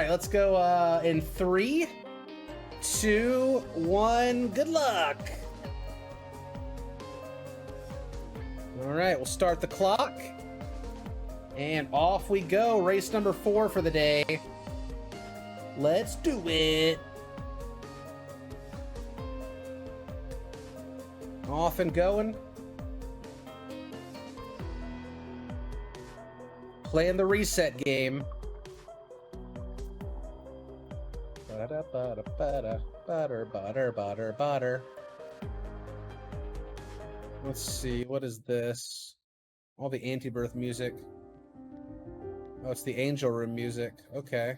right, let's go in 3, 2, 1. Good luck. All right, we'll start the clock. And off we go. Race number 4 for the day. Let's do it. Off and going. Playing the reset game. Butter. Let's see, what is this? All the anti-birth music. Oh, it's the angel room music. Okay.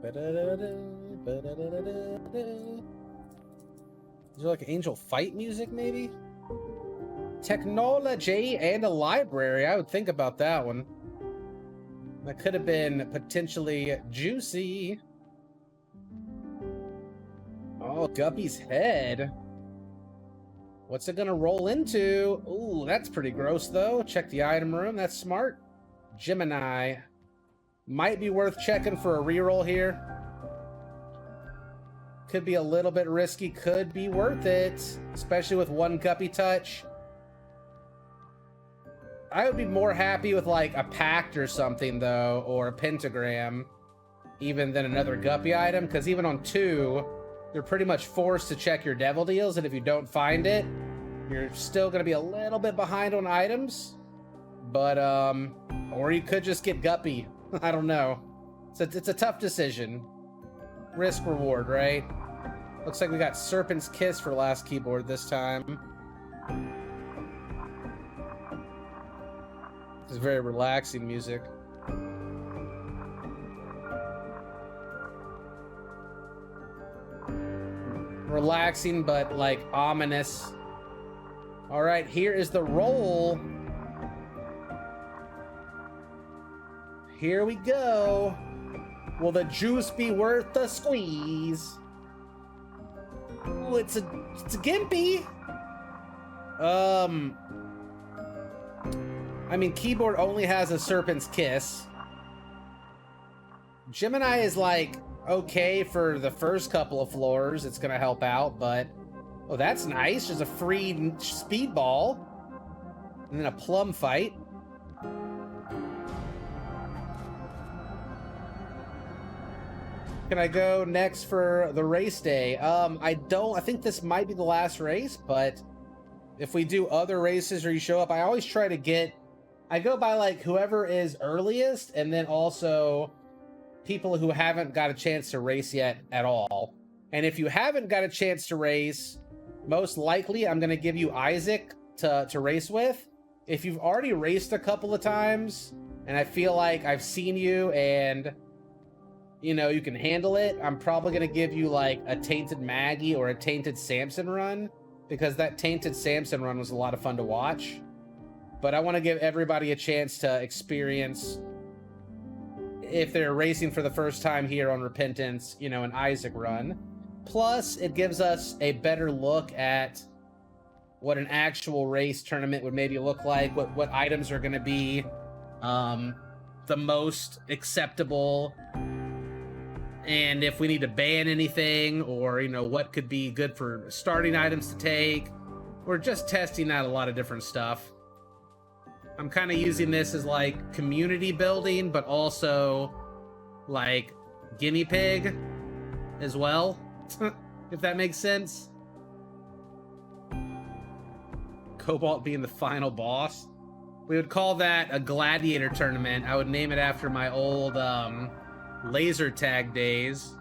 Is there like angel fight music, maybe? Technology and a library. I would think about that one. That could have been potentially juicy. Oh, Guppy's head. What's it gonna roll into? Ooh, that's pretty gross though. Check the item room. That's smart. Gemini. Might be worth checking for a reroll here. Could be a little bit risky. Could be worth it. Especially with one Guppy touch. I would be more happy with like a pact or something though, or a pentagram, even than another Guppy item, because even on 2, you're pretty much forced to check your devil deals, and if you don't find it, you're still going to be a little bit behind on items. But, or you could just get Guppy. I don't know. It's a tough decision. Risk reward, right? Looks like we got Serpent's Kiss for last keyboard this time. This is very relaxing music. Relaxing, but like ominous. All right, here is the roll. Here we go. Will the juice be worth the squeeze? Ooh, it's a gimpy. I mean, keyboard only has a Serpent's Kiss. Gemini is like okay for the first couple of floors. It's gonna help out, but oh, that's nice. There's a free speedball and then a plum fight. Can I go next for the race day? I think this might be the last race, but if we do other races or you show up, I always try to I go by like whoever is earliest, and then also people who haven't got a chance to race yet at all. And if you haven't got a chance to race, most likely I'm going to give you Isaac to race with. If you've already raced a couple of times and I feel like I've seen you and you know you can handle it, I'm probably going to give you like a Tainted Maggie or a Tainted Samson run, because that Tainted Samson run was a lot of fun to watch. But I want to give everybody a chance to experience, if they're racing for the first time here on Repentance, you know, an Isaac run. Plus, it gives us a better look at what an actual race tournament would maybe look like, what items are going to be the most acceptable, and if we need to ban anything, or, you know, what could be good for starting items to take. We're just testing out a lot of different stuff. I'm kind of using this as like community building, but also like guinea pig as well, if that makes sense. Cobalt being the final boss. We would call that a gladiator tournament. I would name it after my old laser tag days,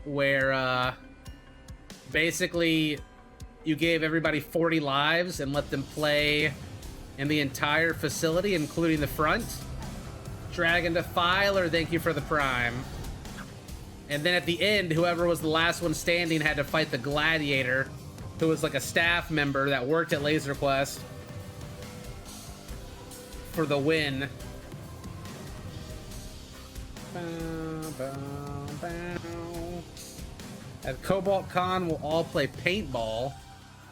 where basically you gave everybody 40 lives and let them play in the entire facility, including the front. Dragon Defiler, thank you for the prime. And then at the end, whoever was the last one standing had to fight the gladiator, who was like a staff member that worked at Laser Quest, for the win. At Cobalt Con, we'll all play paintball.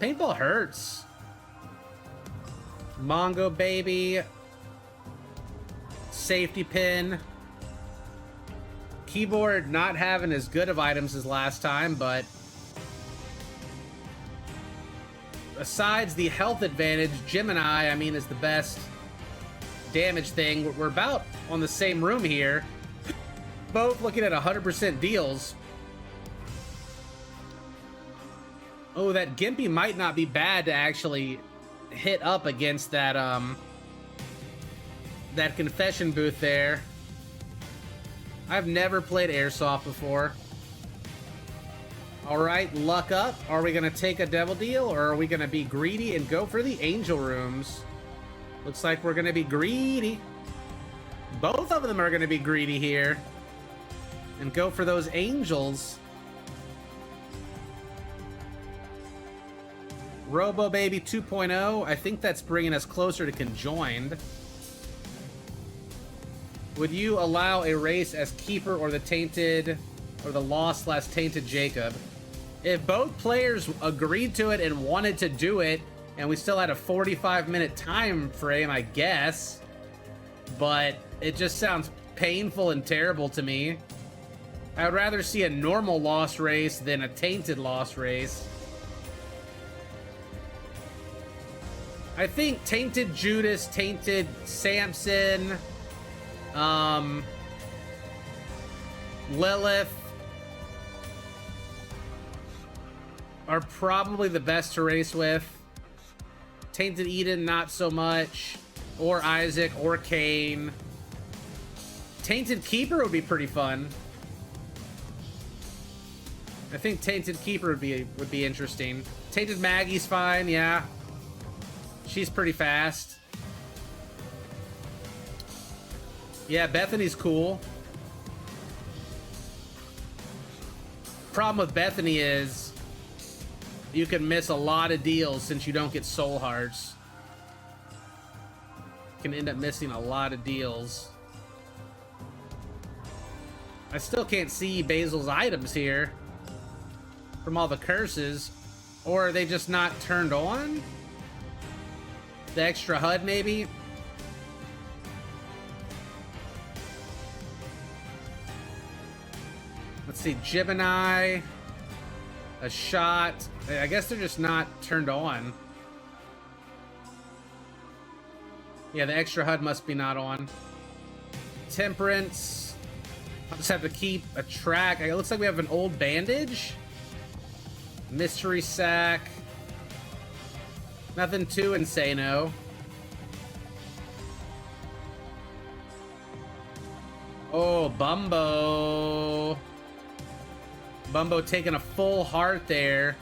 Paintball hurts. Mongo Baby. safety pin. Keyboard not having as good of items as last time, but besides the health advantage, Gemini, I mean, is the best damage thing. We're about on the same room here. Both looking at 100% deals. Oh, that Gimpy might not be bad to actually hit up against that, that confession booth there. I've never played Airsoft before. Alright, luck up. Are we gonna take a devil deal, or are we gonna be greedy and go for the angel rooms? Looks like we're gonna be greedy. Both of them are gonna be greedy here. And go for those angels. Robo Baby 2.0. I think that's bringing us closer to conjoined. Would you allow a race as keeper or the tainted, or the lost/tainted Jacob? If both players agreed to it and wanted to do it, and we still had a 45-minute time frame, I guess. But it just sounds painful and terrible to me. I would rather see a normal lost race than a tainted lost race. I think tainted Judas, tainted Samson, Lilith are probably the best to race with. Tainted Eden, not so much. Or Isaac, or Cain. Tainted Keeper would be pretty fun. I think Tainted Keeper would be interesting. Tainted Maggie's fine, yeah. She's pretty fast. Yeah, Bethany's cool. Problem with Bethany is you can miss a lot of deals since you don't get soul hearts. You can end up missing a lot of deals. I still can't see Basil's items here from all the curses. Or are they just not turned on? The extra HUD, maybe? Let's see, Gemini, a shot. I guess they're just not turned on. Yeah, the extra HUD must be not on. Temperance. I'll just have to keep a track. It looks like we have an old bandage. Mystery sack. Nothing too insano. Oh, Bumbo. Bumbo taking a full heart there.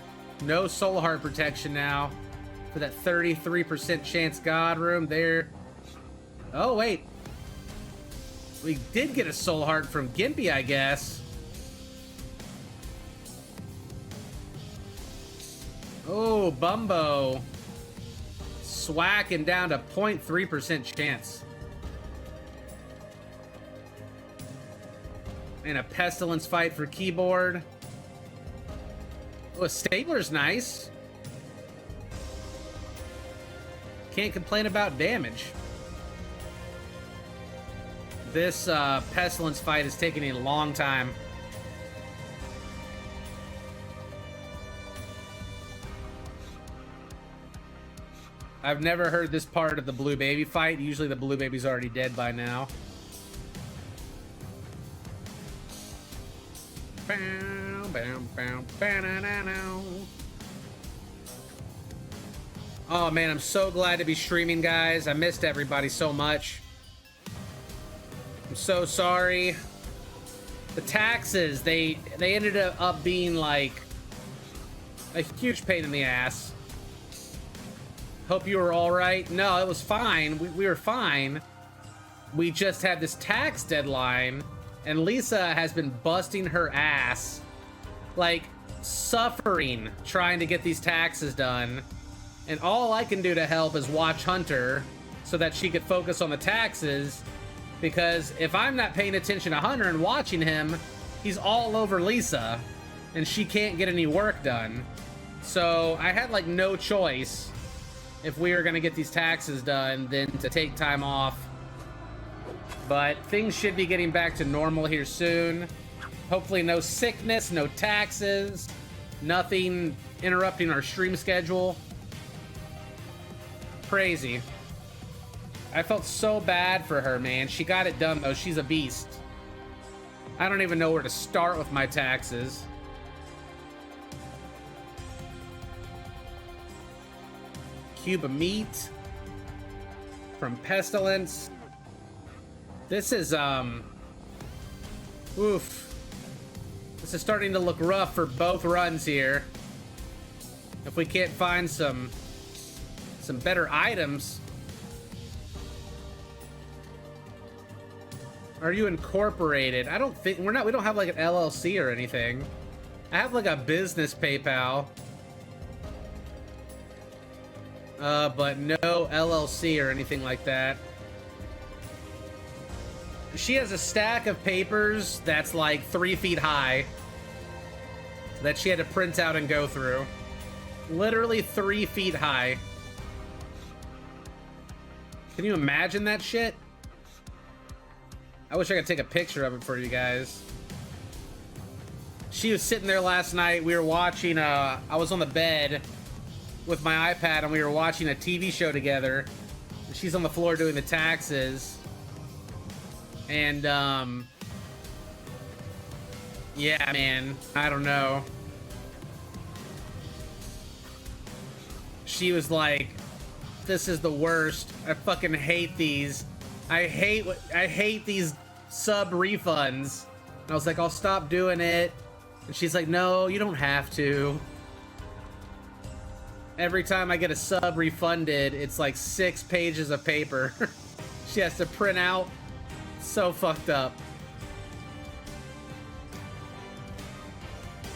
No soul heart protection now. For that 33% chance God room there. Oh, wait. We did get a soul heart from Gimpy, I guess. Oh, Bumbo. Swacking down to 0.3% chance. And a pestilence fight for keyboard. Oh, a stapler's nice. Can't complain about damage. This pestilence fight is taking a long time. I've never heard this part of the blue baby fight. Usually the blue baby's already dead by now. Oh man, I'm so glad to be streaming, guys. I missed everybody so much. I'm so sorry. The taxes, they ended up being like a huge pain in the ass. Hope you were all right. No, it was fine. We were fine. We just had this tax deadline, and Lisa has been busting her ass, like suffering, trying to get these taxes done. And all I can do to help is watch Hunter so that she could focus on the taxes, because if I'm not paying attention to Hunter and watching him, he's all over Lisa, and she can't get any work done. So I had like no choice, if we were gonna get these taxes done, than to take time off But things should be getting back to normal here soon. Hopefully no sickness, no taxes, nothing interrupting our stream schedule. Crazy. I felt so bad for her, man. She got it done, though. She's a beast. I don't even know where to start with my taxes. Cube of meat from Pestilence. This is, oof. This is starting to look rough for both runs here. If we can't find some better items. Are you incorporated? I don't think we don't have like an LLC or anything. I have like a business PayPal. But no LLC or anything like that. She has a stack of papers that's like 3 feet high that she had to print out and go through. Literally 3 feet high. Can you imagine that shit? I wish I could take a picture of it for you guys. She was sitting there last night. We were watching, I was on the bed with my iPad and we were watching a TV show together. She's on the floor doing the taxes. And, yeah, man, I don't know. She was like, this is the worst. I fucking hate these. I hate these sub refunds. And I was like, I'll stop doing it. And she's like, no, you don't have to. Every time I get a sub refunded, it's like 6 pages of paper she has to print out. So fucked up.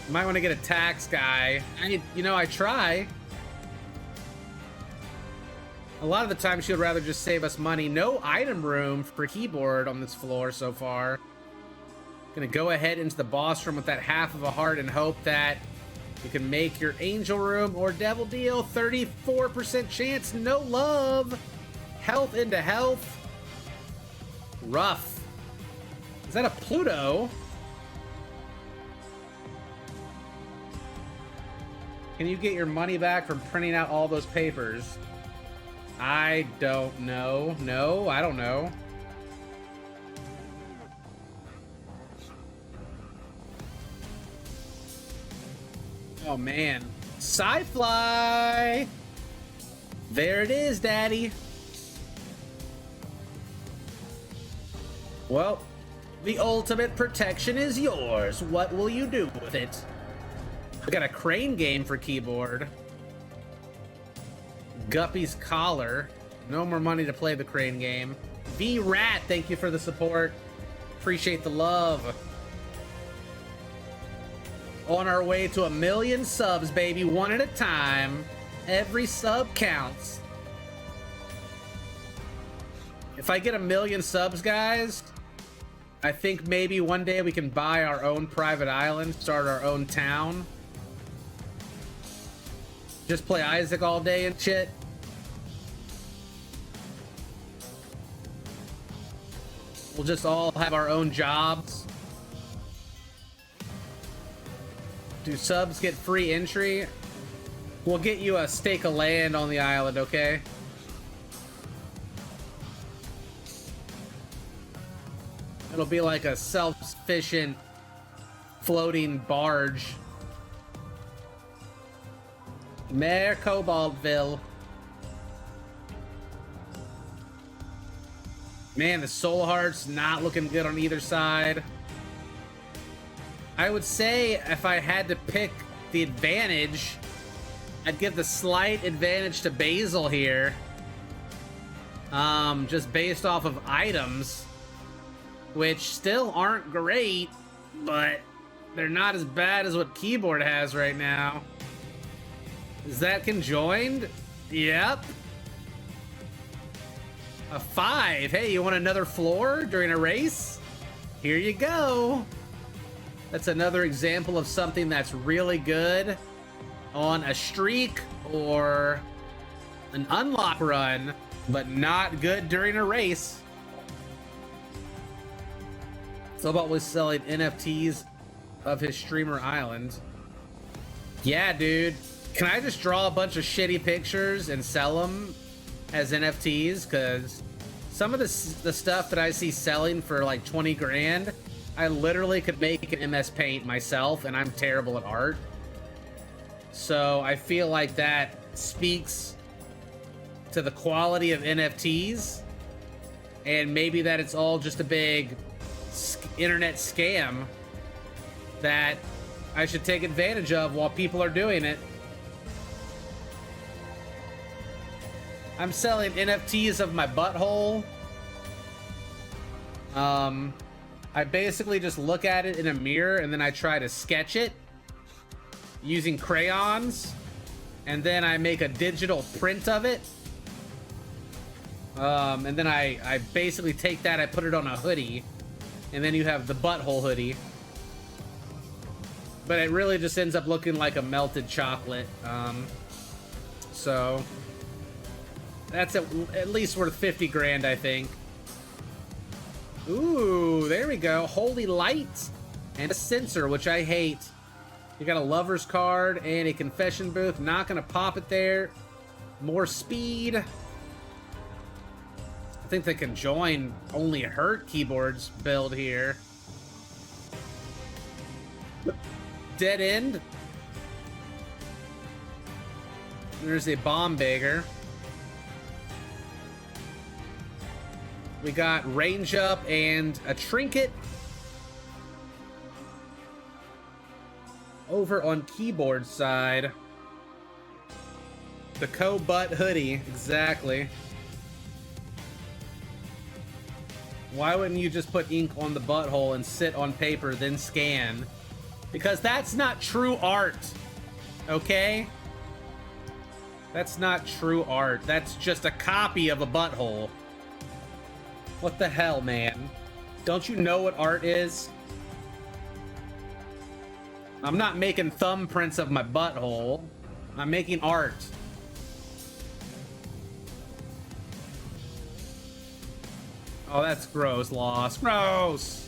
Might want to get a tax guy. You know, I try. A lot of the time she would rather just save us money. No item room for keyboard on this floor so far. Gonna go ahead into the boss room with that half of a heart and hope that you can make your angel room or devil deal. 34% chance, no love. Health into health. Rough. Is that a Pluto? Can you get your money back from printing out all those papers? I don't know. No, I don't know. Oh man. Sci-Fly! There it is, Daddy. Well, the ultimate protection is yours. What will you do with it? We got a crane game for keyboard. Guppy's collar. No more money to play the crane game. V-Rat, thank you for the support. Appreciate the love. On our way to 1 million subs, baby. One at a time. Every sub counts. If I get 1 million subs, guys, I think maybe one day we can buy our own private island, start our own town. Just play Isaac all day and shit. We'll just all have our own jobs. Do subs get free entry? We'll get you a stake of land on the island, okay? It'll be like a self-sufficient floating barge. Mayor Cobaltville. Man, the Soul Heart's not looking good on either side. I would say if I had to pick the advantage, I'd give the slight advantage to Basil here. Just based off of items, which still aren't great, but they're not as bad as what Keyboard has right now. Is that conjoined? Yep. A 5. Hey, you want another floor during a race? Here you go. That's another example of something that's really good on a streak or an unlock run, but not good during a race. Sobot was selling NFTs of his streamer island. Yeah, dude. Can I just draw a bunch of shitty pictures and sell them as NFTs? Because some of the stuff that I see selling for like 20 grand, I literally could make an MS Paint myself, and I'm terrible at art. So I feel like that speaks to the quality of NFTs, and maybe that it's all just a big internet scam that I should take advantage of while people are doing it. I'm selling NFTs of my butthole. I basically just look at it in a mirror and then I try to sketch it using crayons, and then I make a digital print of it. And then I basically take that, I put it on a hoodie, and then you have the butthole hoodie. But it really just ends up looking like a melted chocolate. So that's at least worth 50 grand, I think. Ooh, there we go. Holy light and a sensor, which I hate. You got a lover's card and a confession booth. Not gonna pop it there. More speed. I think they can join only hurt keyboards build here. Dead end. There's a bomb bagger. We got range up and a trinket. Over on keyboard side, the co-butt hoodie, exactly. Why wouldn't you just put ink on the butthole and sit on paper, then scan? Because that's not true art, okay? That's not true art. That's just a copy of a butthole. What the hell, man? Don't you know what art is? I'm not making thumbprints of my butthole. I'm making art. Oh, that's gross, Lost. Gross!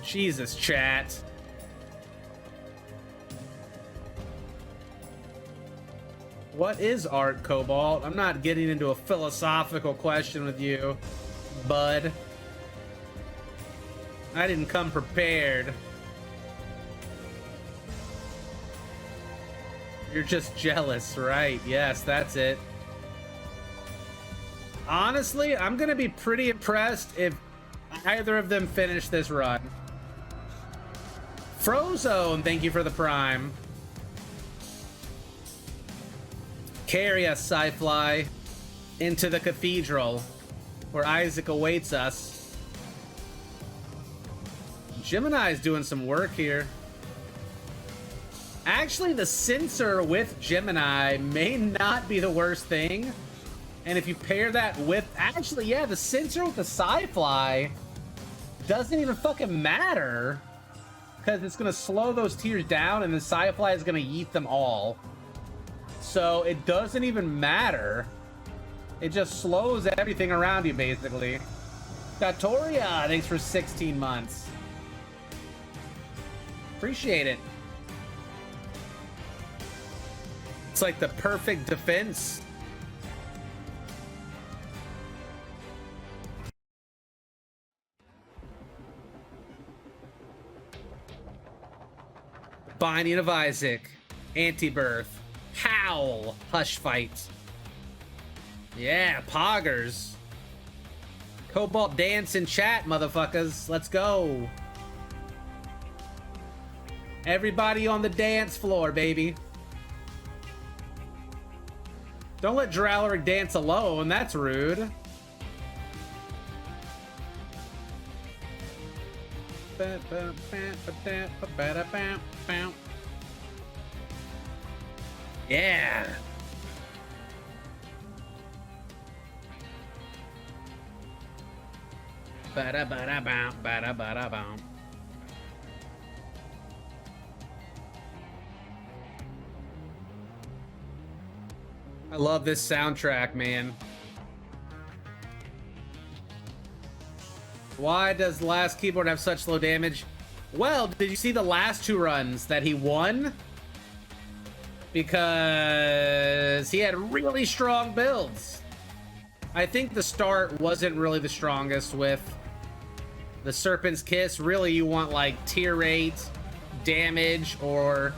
Jesus, chat. What is art, Cobalt? I'm not getting into a philosophical question with you, bud. I didn't come prepared. You're just jealous, right? Yes, that's it. Honestly, I'm gonna be pretty impressed if either of them finish this run. Frozone, thank you for the prime. Carry us, Sci-Fly, into the cathedral, where Isaac awaits us. Gemini's doing some work here. Actually, the sensor with Gemini may not be the worst thing. And if you pair that with... Actually, yeah, the sensor with the Sci-Fly doesn't even fucking matter. Because it's going to slow those tiers down, and the Sci-Fly is going to yeet them all. So it doesn't even matter. It just slows everything around you, basically. Gatoria, thanks for 16 months. Appreciate it. It's like the perfect defense. Binding of Isaac. Anti-birth. Howl. Hush fight. Yeah, poggers. Cobalt dance in chat, motherfuckers. Let's go. Everybody on the dance floor, baby. Don't let Dralaric dance alone. That's rude. Yeah. Ba-da-ba-da-bam, ba-da-ba-da-bam. I love this soundtrack, man. Why does the last keyboard have such low damage? Well, did you see the last 2 runs that he won? Because he had really strong builds. I think the start wasn't really the strongest with the Serpent's Kiss. Really, you want like tier 8 damage or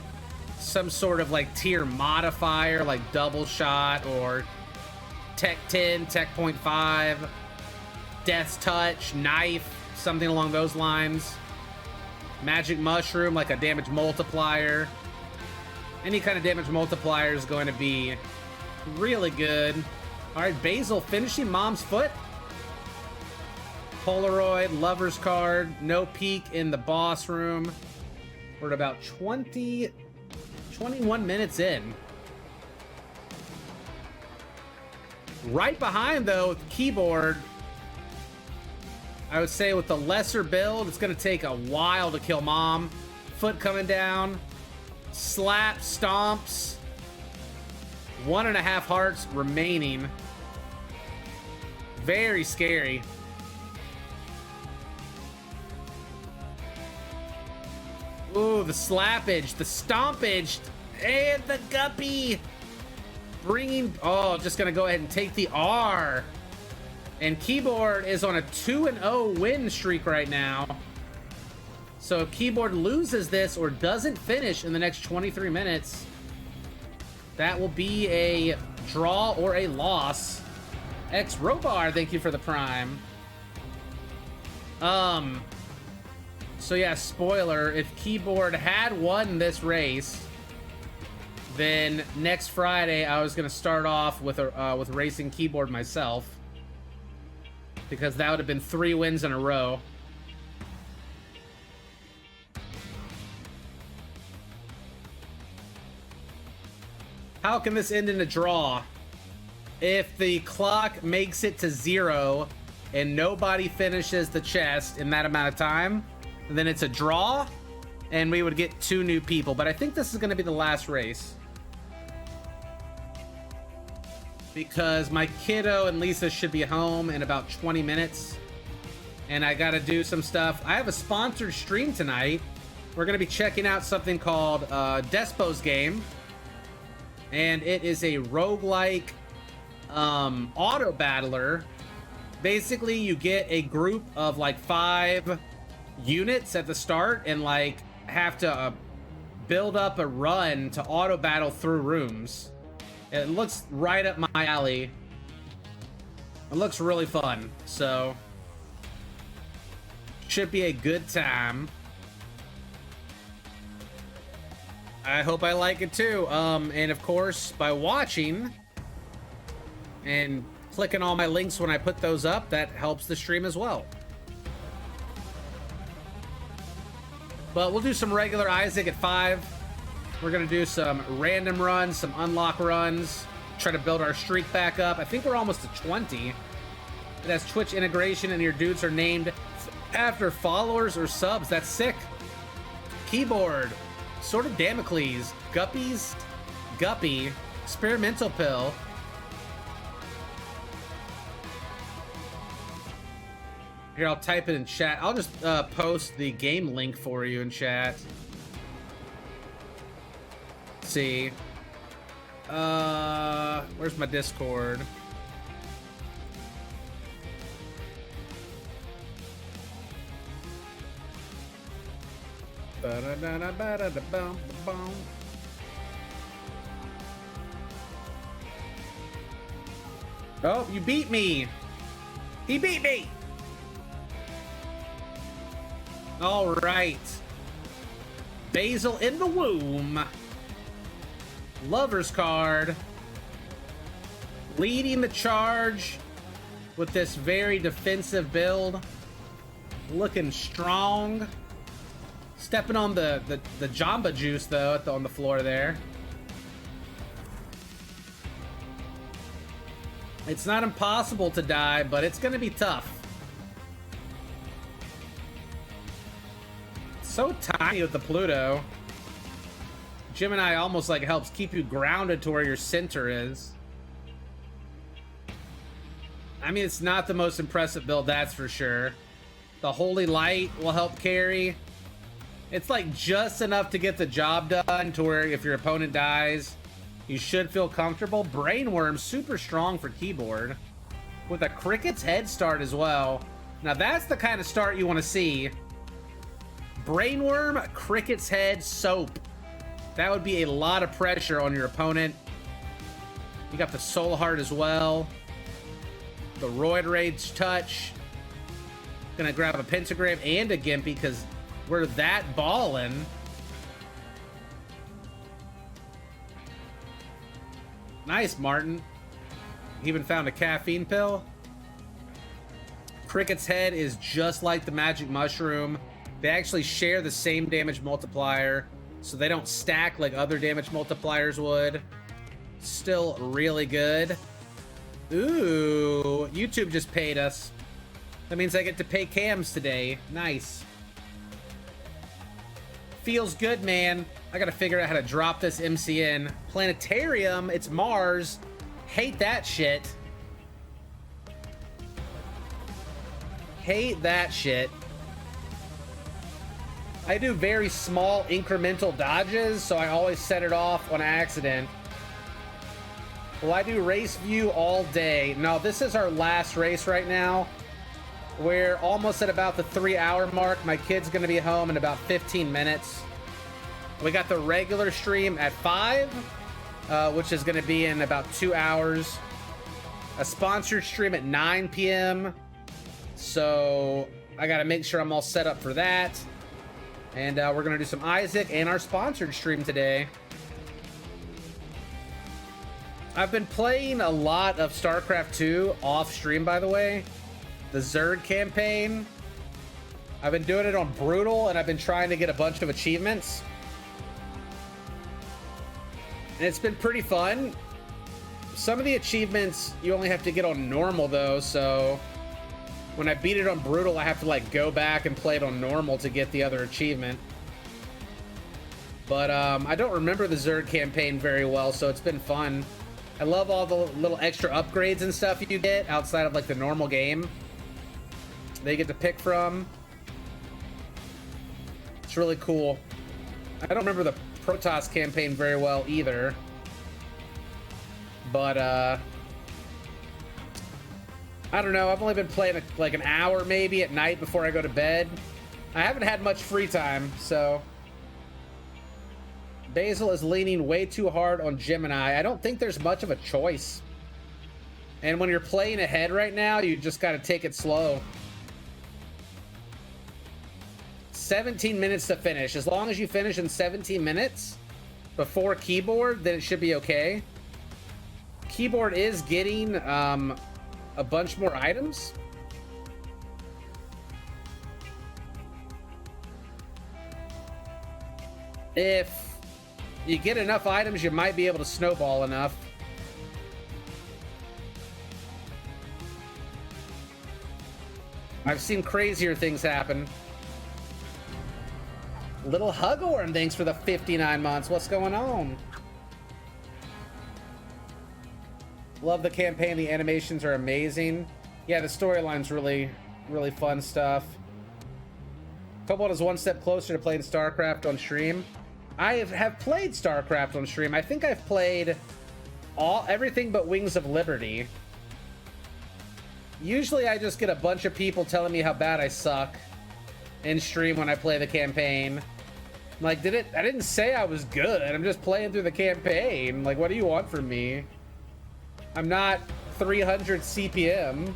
some sort of like tier modifier, like double shot or tech 10, tech 0.5, death's touch, knife, something along those lines. Magic mushroom, like a damage multiplier. Any kind of damage multiplier is going to be really good. All right, Basil finishing Mom's Foot. Polaroid, Lover's Card, no peek in the boss room. We're at about 21 minutes in. Right behind, though, with the keyboard, I would say with the lesser build, it's going to take a while to kill Mom. Foot coming down. Slap, stomps. 1.5 hearts remaining. Very scary. Ooh, the slappage, the stompage, and the guppy. Bringing, oh, just going to go ahead and take the R. And Keyboard is on a 2-0 win streak right now. So if Keyboard loses this or doesn't finish in the next 23 minutes, that will be a draw or a loss. X Robar, thank you for the prime. So yeah, spoiler, if Keyboard had won this race, then next Friday I was gonna start off with racing Keyboard myself, because that would have been 3 wins in a row. How can this end in a draw? If the clock makes it to 0 and nobody finishes the chest in that amount of time, then it's a draw and we would get 2 new people. But I think this is going to be the last race, because my kiddo and Lisa should be home in about 20 minutes and I got to do some stuff. I have a sponsored stream tonight. We're going to be checking out something called Despo's Game, and it is a roguelike auto battler. Basically, you get a group of like 5 units at the start and like have to build up a run to auto battle through rooms. It looks right up my alley. It looks really fun, so should be a good time. I hope I like it too. And of course, by watching and clicking all my links when I put those up, that helps the stream as well. But we'll do some regular Isaac at 5. We're gonna do some random runs, some unlock runs, try to build our streak back up. I think we're almost to 20. It has Twitch integration and your dudes are named after followers or subs. That's sick. Keyboard, Sword of Damocles, Guppies, Guppy, Experimental Pill. Here, I'll type it in chat. I'll just post the game link for you in chat. Let's see. Where's my Discord? Oh, you beat me! He beat me! All right. Basil in the womb. Lover's Card. Leading the charge with this very defensive build. Looking strong. Stepping on the Jamba Juice, though, on the floor there. It's not impossible to die, but it's going to be tough. So tiny with the Pluto. Gemini almost like helps keep you grounded to where your center is. I mean, it's not the most impressive build, that's for sure. The Holy Light will help carry. It's like just enough to get the job done to where if your opponent dies, you should feel comfortable. Brainworm, super strong for keyboard. With a Cricket's Head start as well. Now that's the kind of start you want to see. Brainworm, Cricket's Head, Soap. That would be a lot of pressure on your opponent. You got the Soul Heart as well. The Roid Rage Touch. Gonna grab a Pentagram and a Gimpy because we're that ballin'. Nice, Martin. Even found a caffeine pill. Cricket's Head is just like the Magic Mushroom. They actually share the same damage multiplier, so they don't stack like other damage multipliers would. Still really good. Ooh, YouTube just paid us. That means I get to pay cams today. Nice. Feels good, man. I gotta figure out how to drop this MCN. Planetarium, it's Mars. Hate that shit. Hate that shit. I do very small incremental dodges, so I always set it off on accident. Well, I do race view all day. No, this is our last race right now. We're almost at about the 3-hour mark. My kid's gonna be home in about 15 minutes. We got the regular stream at 5, which is gonna be in about 2 hours. A sponsored stream at 9 p.m. So I gotta make sure I'm all set up for that. And we're gonna do some Isaac and our sponsored stream today. I've been playing a lot of Starcraft 2 off stream, by the way. The Zerg campaign. I've been doing it on Brutal, and I've been trying to get a bunch of achievements. And it's been pretty fun. Some of the achievements you only have to get on normal, though, so when I beat it on Brutal, I have to like go back and play it on normal to get the other achievement. But I don't remember the Zerg campaign very well, so it's been fun. I love all the little extra upgrades and stuff you get outside of like the normal game. They get to pick from. It's really cool. I don't remember the Protoss campaign very well either. But I don't know. I've only been playing like an hour maybe at night before I go to bed. I haven't had much free time, so. Basil is leaning way too hard on Gemini. I don't think there's much of a choice. And when you're playing ahead right now, you just got to take it slow. 17 minutes to finish. As long as you finish in 17 minutes before keyboard, then it should be okay. Keyboard is getting a bunch more items. If you get enough items, you might be able to snowball enough. I've seen crazier things happen. Little Hugorn, thanks for the 59 months. What's going on? Love the campaign. The animations are amazing. Yeah, the storyline's really, really fun stuff. Cobalt is one step closer to playing StarCraft on stream. I have played StarCraft on stream. I think I've played everything but Wings of Liberty. Usually I just get a bunch of people telling me how bad I suck in stream when I play the campaign. I'm like, I didn't say I was good. I'm just playing through the campaign. Like, what do you want from me? I'm not 300 CPM.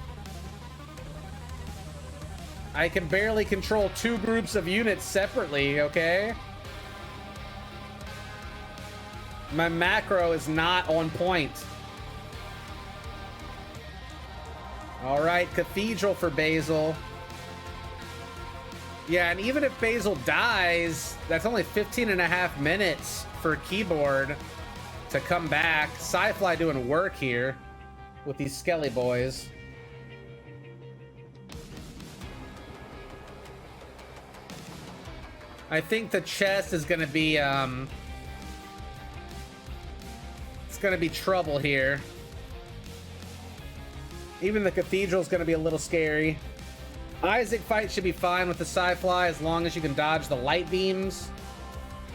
I can barely control 2 groups of units separately, okay? My macro is not on point. All right, Cathedral for Basil. Yeah, and even if Basil dies, that's only 15.5 minutes for keyboard to come back. Sci-Fly doing work here with these Skelly boys. I think the chest is gonna be it's gonna be trouble here. Even the Cathedral's gonna be a little scary. Isaac fight should be fine with the Sci-Fly as long as you can dodge the light beams.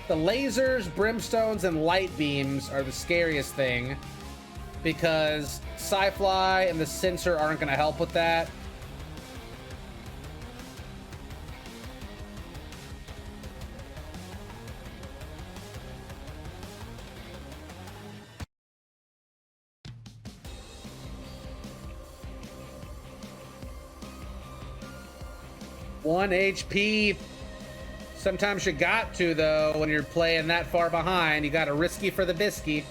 The lasers, brimstones, and light beams are the scariest thing because Sci-Fly and the sensor aren't going to help with that. One HP. Sometimes you got to, though, when you're playing that far behind. You got a risky for the bisky.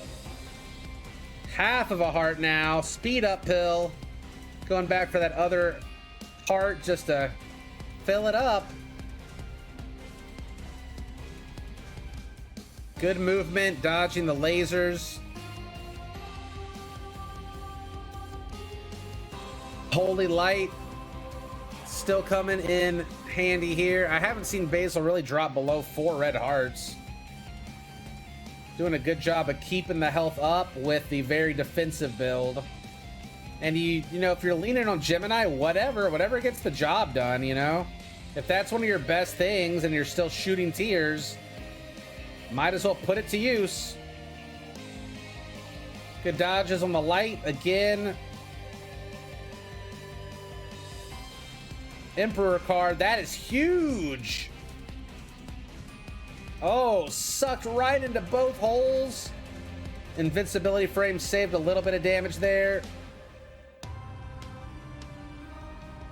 Half of a heart now. Speed up pill. Going back for that other heart just to fill it up. Good movement, dodging the lasers. Holy Light still coming in handy here. I haven't seen Basil really drop below 4 red hearts. Doing a good job of keeping the health up with the very defensive build. And you know, if you're leaning on Gemini, whatever gets the job done, you know? If that's one of your best things and you're still shooting tiers, might as well put it to use. Good dodges on the light again. Emperor card, that is huge. Oh, sucked right into both holes. Invincibility frame saved a little bit of damage there.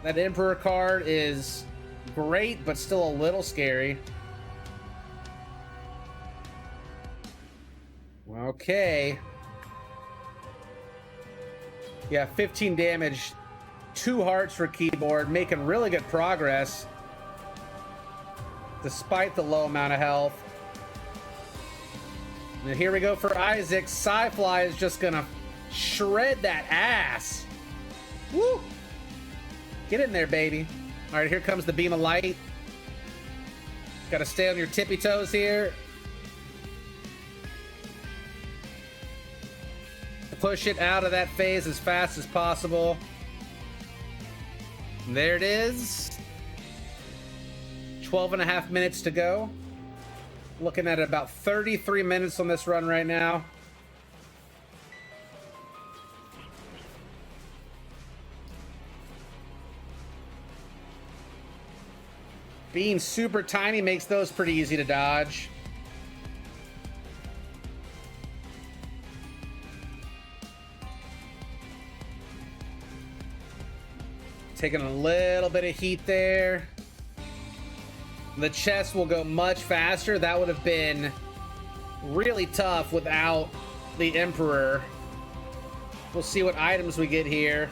That Emperor card is great, but still a little scary. Okay. Yeah, 15 damage. 2 hearts for Keyboard, making really good progress despite the low amount of health. And here we go for Isaac. Sci-Fly is just gonna shred that ass. Woo! Get in there, baby. All right, here comes the beam of light. Gotta stay on your tippy toes here. Push it out of that phase as fast as possible. There it is. 12.5 minutes to go. Looking at about 33 minutes on this run right now. Being super tiny makes those pretty easy to dodge. Taking a little bit of heat there. The chest will go much faster. That would have been really tough without the Emperor. We'll see what items we get here.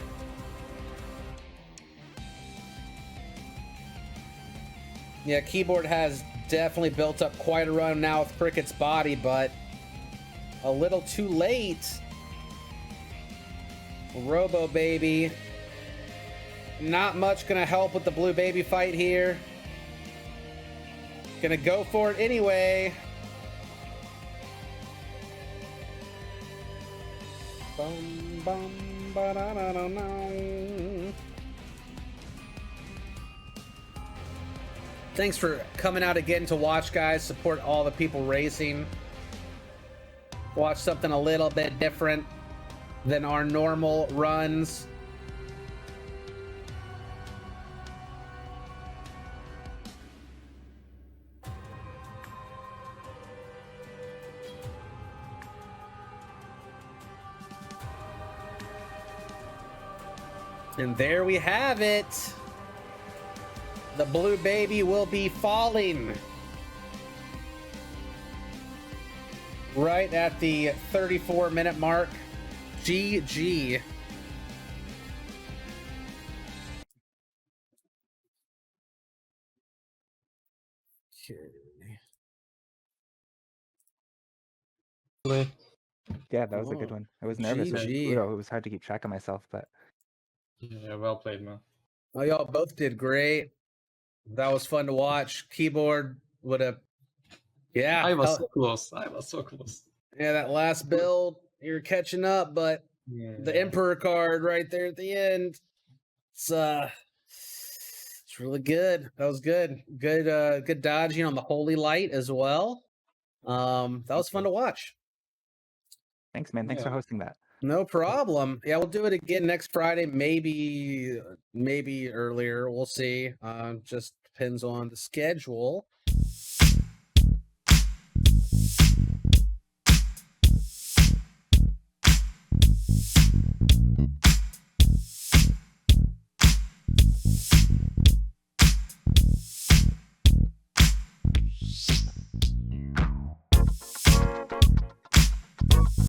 Yeah, Keyboard has definitely built up quite a run now with Cricket's body, but a little too late. Robo Baby. Not much gonna help with the blue baby fight here. Gonna go for it anyway. Bum, bum, ba-da-da-da-da. Thanks for coming out again to watch, guys. Support all the people racing. Watch something a little bit different than our normal runs. And there we have it. The blue baby will be falling right at the 34-minute mark. GG. Okay. Yeah, that was a good one. I was nervous. GG. It was hard to keep track of myself, but Yeah, well played, man. Oh, y'all both did great. That was fun to watch. Keyboard would have, yeah. I was so close. I was so close. Yeah, that last build, you're catching up, but Yeah. the Emperor card right there at the end, it's It's really good. That was good. Good dodging on the holy light as well. That was fun to watch. Thanks, man. Thanks for Yeah. hosting that. No problem. Yeah, we'll do it again next Friday. Maybe earlier. We'll see. Just depends on the schedule.